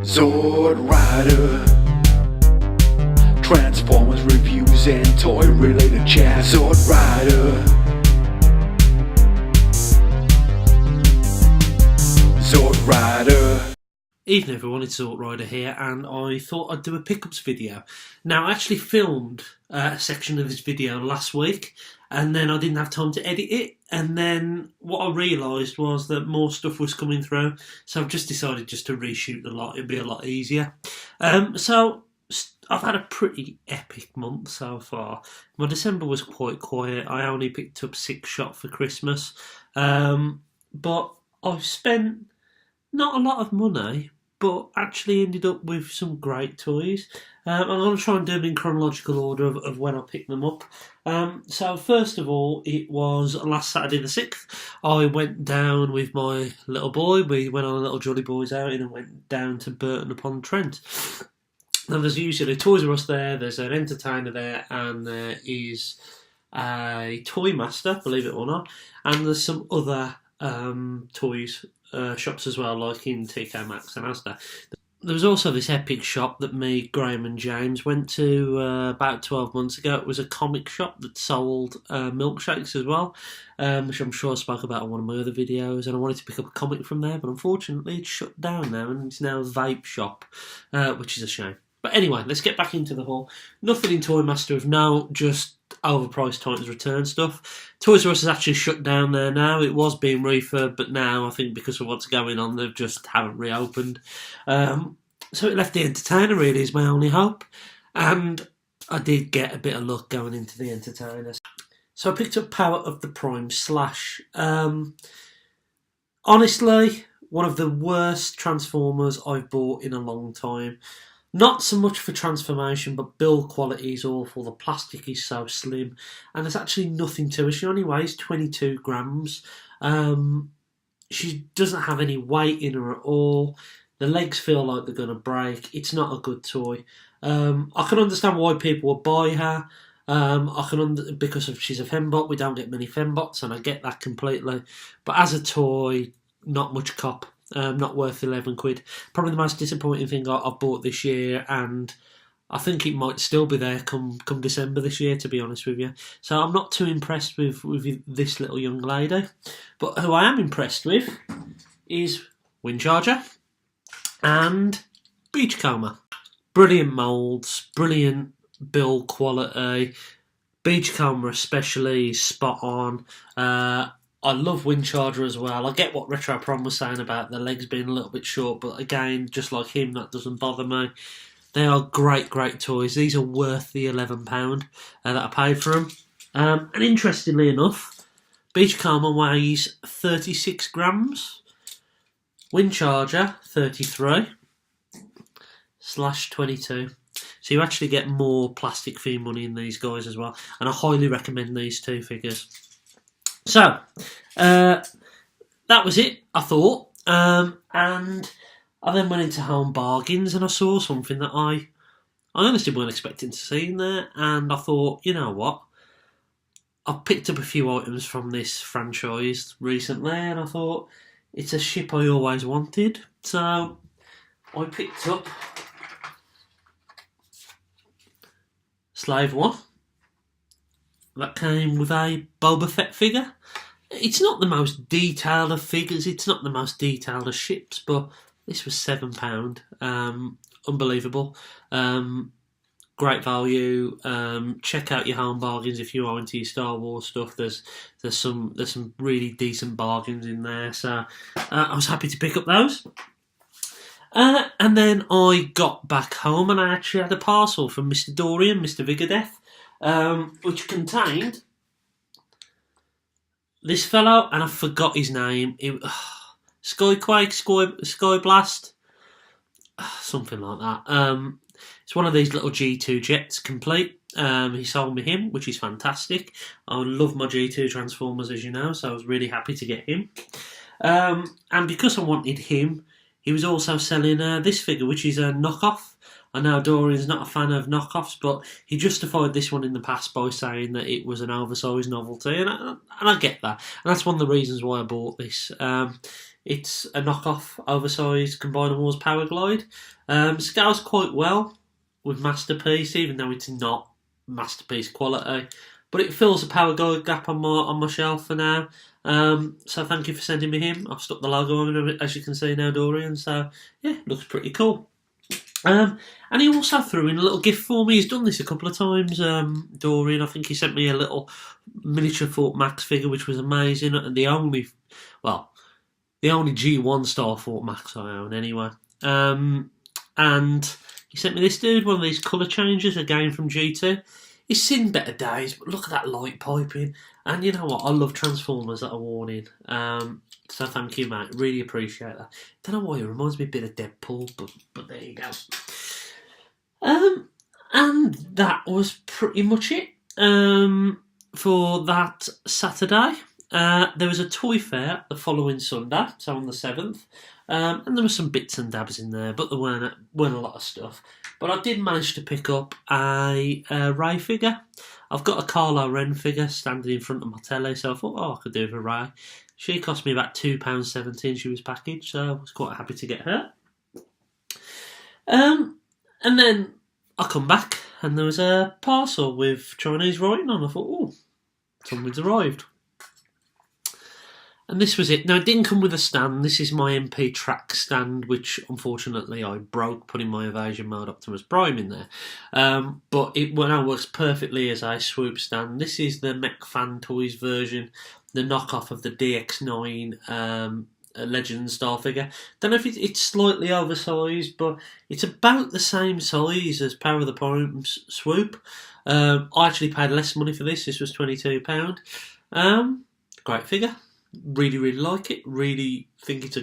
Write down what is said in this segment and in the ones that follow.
Zord Rider, Transformers reviews and toy related chat. Zord Rider, Zord Rider. Evening everyone, it's Zord Rider here, and I thought I'd do a pickups video. Now I actually filmed a section of this video last week, and then I didn't have time to edit it, and then what I realised was that more stuff was coming through, so I've just decided just to reshoot the lot. It'll be a lot easier. So I've had a pretty epic month so far. My December was quite quiet. I only picked up 6 shots for Christmas, but I've spent not a lot of money, but actually ended up with some great toys. I'm going to try and do them in chronological order of when I picked them up. So first of all, it was last Saturday the 6th. I went down with my little boy. We went on a little Jolly Boys outing and went down to Burton upon Trent. Now there's usually Toys R Us there, there's an entertainer there, and there is a Toy Master, believe it or not, and there's some other toys shops as well, like in TK Maxx and Asda. There was also this epic shop that me, Graham and James went to about 12 months ago. It was a comic shop that sold milkshakes as well, which I'm sure I spoke about in one of my other videos, and I wanted to pick up a comic from there, but unfortunately it's shut down now, and it's now a vape shop, which is a shame. But anyway, let's get back into the haul. Nothing in Toy Master of note, just overpriced Titans Return stuff. Toys R Us is actually shut down there now. It was being refurbed, but now I think because of what's going on, they just haven't reopened. So it left the entertainer really is my only hope, and I did get a bit of luck going into the entertainers. So I picked up Power of the Prime Slash. Honestly, one of the worst Transformers I've bought in a long time. Not so much for transformation, but build quality is awful. The plastic is so slim, and there's actually nothing to her. She only weighs 22 grams. She doesn't have any weight in her at all. The legs feel like they're going to break. It's not a good toy. I can understand why people would buy her. Because she's a fembot. We don't get many fembots, and I get that completely. But as a toy, not much cop. Not worth 11 quid. Probably the most disappointing thing I've bought this year, and I think it might still be there come December this year, to be honest with you. So I'm not too impressed with this little young lady. But who I am impressed with is Windcharger and Beachcomber. Brilliant moulds, brilliant build quality. Beachcomber especially is spot on. I love Windcharger as well. I get what Retro Prom was saying about the legs being a little bit short, but again, just like him, that doesn't bother me. They are great toys. These are worth the £11 that I paid for them. And interestingly enough, Beachcomber weighs 36 grams. Windcharger, 33. Slash 22. So you actually get more plastic for your money in these guys as well. And I highly recommend these two figures. So, that was it, I thought, and I then went into Home Bargains and I saw something that I honestly weren't expecting to see in there, and I thought, you know what, I've picked up a few items from this franchise recently, and I thought, it's a ship I always wanted, so I picked up Slave One. That came with a Boba Fett figure. It's not the most detailed of figures, it's not the most detailed of ships, but this was £7. Unbelievable. Great value. Check out your Home Bargains if you are into your Star Wars stuff. There's some really decent bargains in there, so I was happy to pick up those. And then I got back home and I actually had a parcel from Mr. Dorian, Mr. Vigadeth, which contained this fellow, and I forgot his name. Skyquake, Sky Blast, something like that. It's one of these little G2 jets, complete. He sold me him, which is fantastic. I love my G2 Transformers, as you know, so I was really happy to get him. And because I wanted him, he was also selling this figure, which is a knockoff. I know Dorian's not a fan of knockoffs, but he justified this one in the past by saying that it was an oversized novelty, and I get that. And that's one of the reasons why I bought this. It's a knockoff, oversized Combiner Wars Power Glide. Scales quite well with Masterpiece, even though it's not Masterpiece quality. But it fills a Power Glide gap on my shelf for now. So thank you for sending me him. I've stuck the logo on it, as you can see now, Dorian. So yeah, looks pretty cool. And he also threw in a little gift for me. He's done this a couple of times, Dorian. I think he sent me a little miniature Fort Max figure, which was amazing. And the only G1 star Fort Max I own anyway. And he sent me this dude, one of these colour changes, again from G2. He's seen better days, but look at that light piping. And you know what? I love Transformers that are worn in. So thank you, mate. Really appreciate that. Don't know why it reminds me a bit of Deadpool, but there you go. And that was pretty much it for that Saturday. There was a toy fair the following Sunday, so on the 7th. And there were some bits and dabs in there, but there weren't a lot of stuff. But I did manage to pick up a Ray figure. I've got a Carlo Ren figure standing in front of my telly, so I thought, I could do with a Ray. She cost me about £2.70 she was packaged, so I was quite happy to get her. And then I come back, and there was a parcel with Chinese writing on. I thought, something's arrived. And this was it. Now, it didn't come with a stand. This is my MP track stand, which unfortunately I broke putting my Evasion Mode Optimus Prime in there. But it now works perfectly as a swoop stand. This is the Mech Fan Toys version, the knockoff of the DX9 Legend Star figure. Don't know if it's slightly oversized, but it's about the same size as Power of the Prime's swoop. I actually paid less money for this. This was £22. Great figure. Really, really like it. Really think it's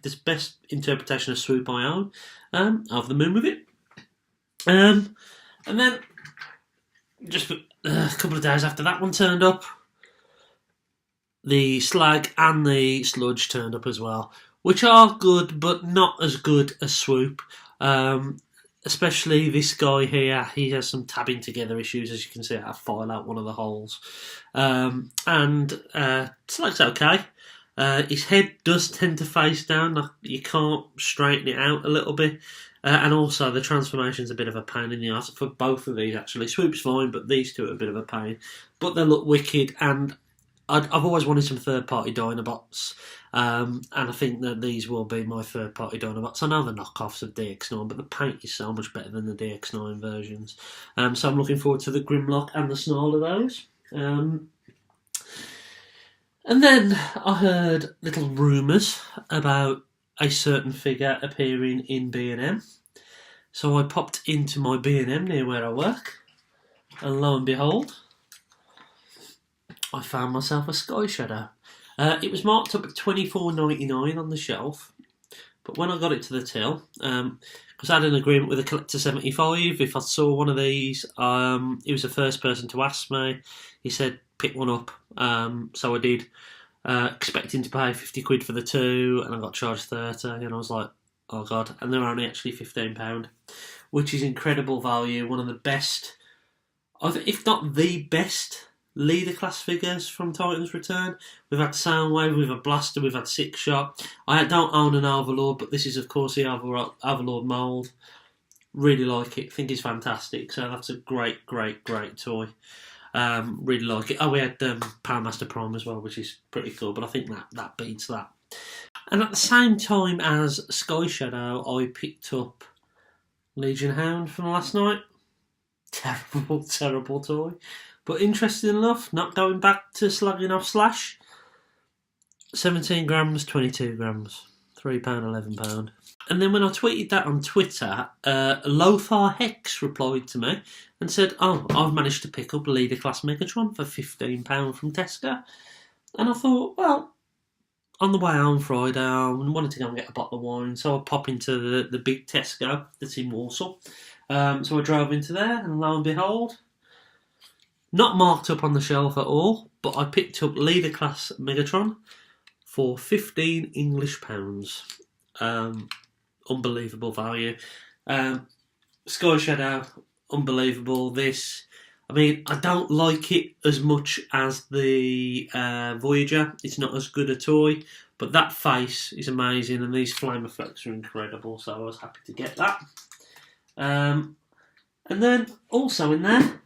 this best interpretation of swoop I own. Over the moon with it. And then just a couple of days after that one turned up, the Slag and the Sludge turned up as well, which are good, but not as good as swoop. Especially this guy here, he has some tabbing together issues, as you can see. I file out one of the holes. Slag's okay. His head does tend to face down. Like, you can't straighten it out a little bit. And also, the transformation's a bit of a pain in the arse for both of these, actually. Swoop's fine, but these two are a bit of a pain. But they look wicked, and I've always wanted some third-party Dinobots, and I think that these will be my third-party Dinobots. I know the knockoffs of DX9, but the paint is so much better than the DX9 versions. So I'm looking forward to the Grimlock and the Snarl of those. And then I heard little rumours about a certain figure appearing in B&M. So I popped into my B&M near where I work, and lo and behold, I found myself a Sky Shadow. It was marked up at $24.99 on the shelf, but when I got it to the till, because I had an agreement with a Collector 75, if I saw one of these, he was the first person to ask me. He said, pick one up, so I did, expecting to pay 50 quid for the two, and I got charged 30, and I was like, oh god, and they're only actually £15, which is incredible value, one of the best, if not the best, leader class figures from Titans Return. We've had Soundwave, we've had Blaster, we've had Six Shot. I don't own an Overlord, but this is of course the Overlord mould. Really like it, think it's fantastic. So that's a great toy. Really like it. Oh, we had Power Master Prime as well, which is pretty cool, but I think that beats that. And at the same time as Sky Shadow, I picked up Legion Hound from last night. Terrible toy. But interesting enough, not going back to slugging off Slash. 17 grams, 22 grams. £3, £11. And then when I tweeted that on Twitter, Lothar Hex replied to me and said, I've managed to pick up Leader Class Megatron for £15 from Tesco. And I thought, well, on the way home Friday, I wanted to go and get a bottle of wine, so I pop into the big Tesco that's in Walsall. So I drove into there, and lo and behold, not marked up on the shelf at all, but I picked up Leader Class Megatron for £15 English. Unbelievable value. Sky Shadow, unbelievable. This, I mean, I don't like it as much as the Voyager. It's not as good a toy, But that face is amazing, and these flame effects are incredible, so I was happy to get that. And then also in there,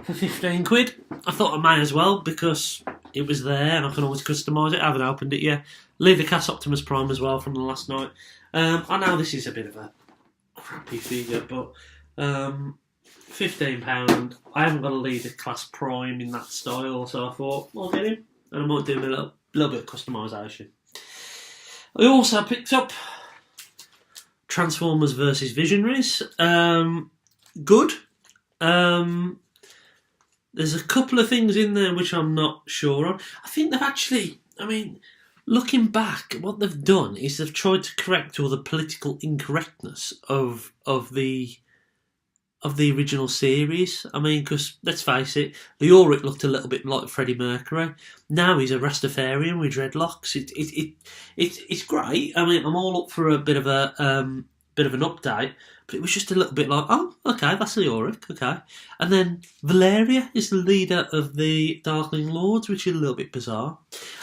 for 15 quid, I thought I may as well, because it was there and I can always customise it. I haven't opened it yet. Leadercast Optimus Prime as well from the last night. I know this is a bit of a crappy figure, but £15. I haven't got a Leadercast Prime in that style, so I thought I'll get him, and I might do a little bit of customisation. I also picked up Transformers vs Visionaries. Good. There's a couple of things in there which I'm not sure on. I think they've actually, looking back, what they've done is they've tried to correct all the political incorrectness of the original series. Because let's face it, Leoric looked a little bit like Freddie Mercury. Now he's a Rastafarian with dreadlocks. It's great. I'm all up for a bit of an update, but it was just a little bit like, oh, okay, that's Leoric, okay. And then Valeria is the leader of the Darkling Lords, which is a little bit bizarre.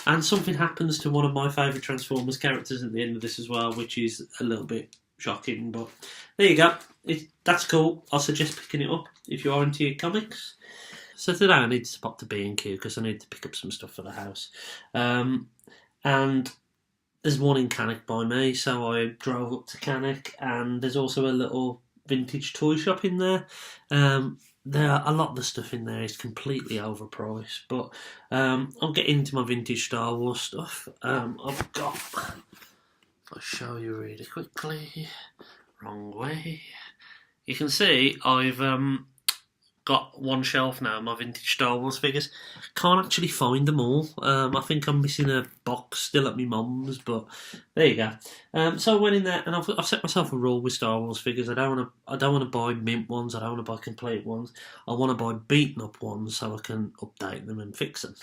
And something happens to one of my favourite Transformers characters at the end of this as well, which is a little bit shocking, but there you go. That's cool. I'll suggest picking it up if you are into your comics. So today I need to pop to B&Q because I need to pick up some stuff for the house. And there's one in Cannock by me, so I drove up to Cannock, and there's also a little vintage toy shop in there. There are a lot of the stuff in there is completely overpriced, but I'll get into my vintage Star Wars stuff. I've got, I'll show you really quickly. Wrong way. You can see I've got one shelf now, my vintage Star Wars figures. Can't actually find them all. I think I'm missing a box still at my mum's, but there you go. So I went in there, and I've set myself a rule with Star Wars figures. I don't want to buy mint ones. I don't want to buy complete ones. I want to buy beaten up ones so I can update them and fix them.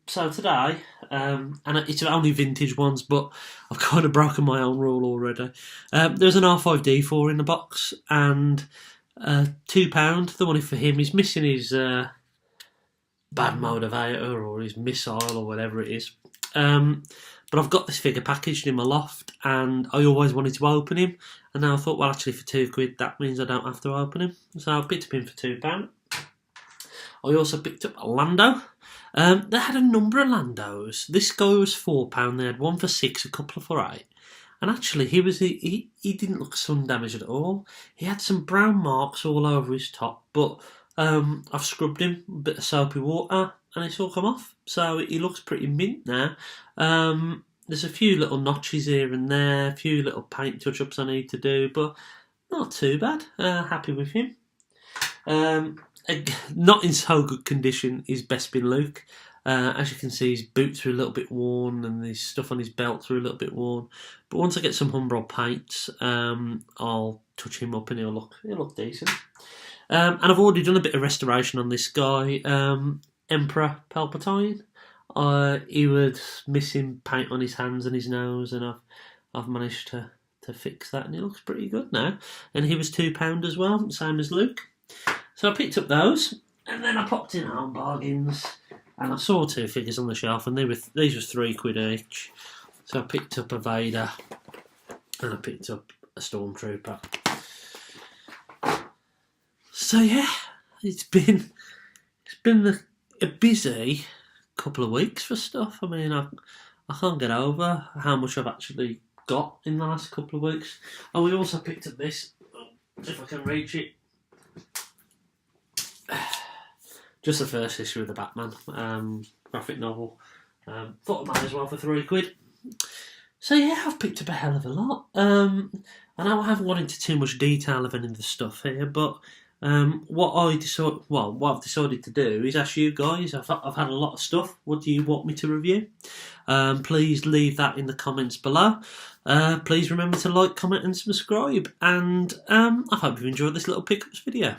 So today, and it's only vintage ones, but I've kind of broken my own rule already. There's an R5D4 in the box, and £2. The one for him. He's missing his bad motivator or his missile or whatever it is. But I've got this figure packaged in my loft, and I always wanted to open him. And now I thought, well, actually, for £2, that means I don't have to open him. So I picked up him for £2. I also picked up a Lando. They had a number of Landos. This guy was £4. They had one for £6, a couple for £8. And actually, he didn't look sun damaged at all. He had some brown marks all over his top, but I've scrubbed him, a bit of soapy water, and it's all come off. So he looks pretty mint now. There's a few little notches here and there, a few little paint touch-ups I need to do, but not too bad. Happy with him. Not in so good condition is Bespin Luke. As you can see, his boots are a little bit worn, and his stuff on his belts are a little bit worn. But once I get some Humbrol paints, I'll touch him up and he'll look decent. And I've already done a bit of restoration on this guy, Emperor Palpatine. He was missing paint on his hands and his nose, and I've managed to fix that, and he looks pretty good now. And he was £2 as well, same as Luke. So I picked up those, and then I popped in Home Bargains. And I saw two figures on the shelf, and these were £3 each. So I picked up a Vader, and I picked up a Stormtrooper. So yeah, it's been a busy couple of weeks for stuff. I can't get over how much I've actually got in the last couple of weeks. And we also picked up this, if I can reach it. Just the first issue of the Batman graphic novel. Thought I might as well for £3. So yeah, I've picked up a hell of a lot. I know I haven't gone into too much detail of any of the stuff here, but what I've decided to do is ask you guys. I've had a lot of stuff. What do you want me to review? Please leave that in the comments below. Please remember to like, comment, and subscribe. And I hope you've enjoyed this little pickups video.